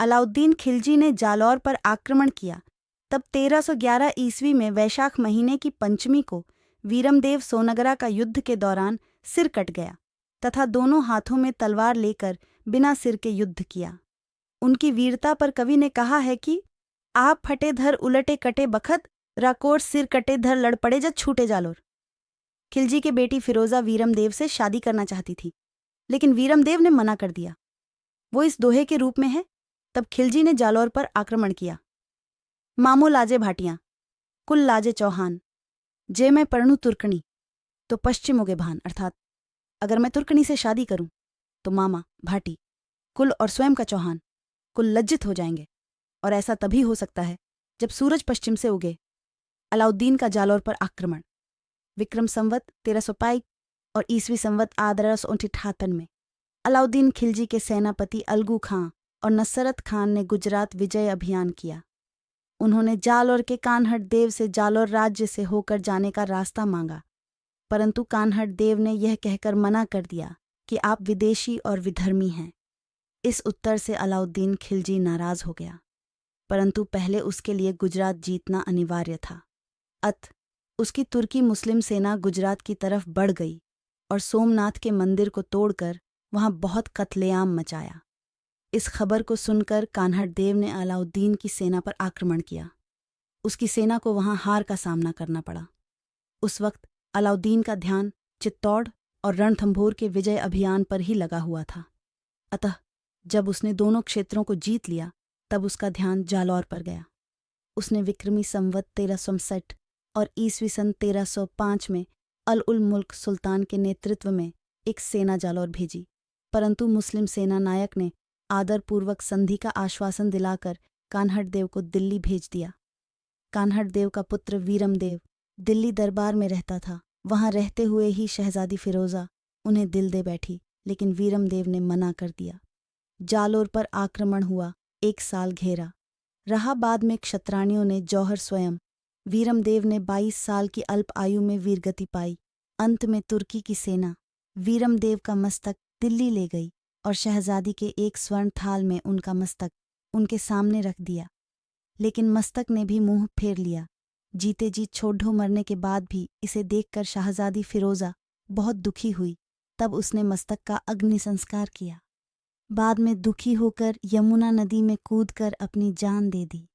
अलाउद्दीन खिलजी ने जालौर पर आक्रमण किया तब 1311 ईस्वी में वैशाख महीने की पंचमी को वीरमदेव सोनगरा का युद्ध के दौरान सिर कट गया तथा दोनों हाथों में तलवार लेकर बिना सिर के युद्ध किया। उनकी वीरता पर कवि ने कहा है कि आप फटे धर उलटे कटे बखत, राकोर सिर कटे धर लड़ पड़े जब छूटे जालोर। खिलजी की बेटी फिरोजा वीरमदेव से शादी करना चाहती थी, लेकिन वीरमदेव ने मना कर दिया। वो इस दोहे के रूप में है। तब खिलजी ने जालौर पर आक्रमण किया। मामो लाजे भाटियां, कुल लाजे चौहान, जे मैं परणु तुर्कनी तो पश्चिम उगे भान, अर्थात अगर मैं तुर्कनी से शादी करूं तो मामा भाटी कुल और स्वयं का चौहान कुल लज्जित हो जाएंगे, और ऐसा तभी हो सकता है जब सूरज पश्चिम से उगे। अलाउद्दीन का जालौर पर आक्रमण विक्रम संवत 1305 और ईसवी संवत 1858 में अलाउद्दीन खिलजी के सेनापति अलगू खां और नसरत खान ने गुजरात विजय अभियान किया। उन्होंने जालौर के कान्हड़ देव से जालौर राज्य से होकर जाने का रास्ता मांगा, परंतु कान्हड़ देव ने यह कहकर मना कर दिया कि आप विदेशी और विधर्मी हैं। इस उत्तर से अलाउद्दीन खिलजी नाराज हो गया, परंतु पहले उसके लिए गुजरात जीतना अनिवार्य था। उसकी तुर्की मुस्लिम सेना गुजरात की तरफ बढ़ गई और सोमनाथ के मंदिर को तोड़कर वहां बहुत कत्लेआम मचाया। इस खबर को सुनकर कान्हड़ देव ने अलाउद्दीन की सेना पर आक्रमण किया। उसकी सेना को वहां हार का सामना करना पड़ा। उस वक्त अलाउद्दीन का ध्यान चित्तौड़ और रणथंभौर के विजय अभियान पर ही लगा हुआ था। अतः जब उसने दोनों क्षेत्रों को जीत लिया तब उसका ध्यान जालौर पर गया। उसने विक्रमी संवत 1367 और ईस्वी सन 1305 में अल उल मुल्क सुल्तान के नेतृत्व में एक सेना जालौर भेजी, परंतु मुस्लिम सेना नायक ने आदरपूर्वक संधि का आश्वासन दिलाकर कान्हड़ देव को दिल्ली भेज दिया। कान्हड़ देव का पुत्र वीरमदेव दिल्ली दरबार में रहता था। वहां रहते हुए ही शहजादी फिरोजा उन्हें दिल दे बैठी, लेकिन वीरमदेव ने मना कर दिया। जालौर पर आक्रमण हुआ, 1 साल घेरा रहा। बाद में क्षत्राणियों ने जौहर स्वयं वीरमदेव ने 22 साल की अल्प आयु में वीरगति पाई। अंत में तुर्की की सेना वीरमदेव का मस्तक दिल्ली ले गई और शहजादी के एक स्वर्ण थाल में उनका मस्तक उनके सामने रख दिया, लेकिन मस्तक ने भी मुंह फेर लिया। जीते जी छोड्ढो मरने के बाद भी इसे देखकर शहजादी फिरोजा बहुत दुखी हुई। तब उसने मस्तक का अग्नि संस्कार किया। बाद में दुखी होकर यमुना नदी में कूदकर अपनी जान दे दी।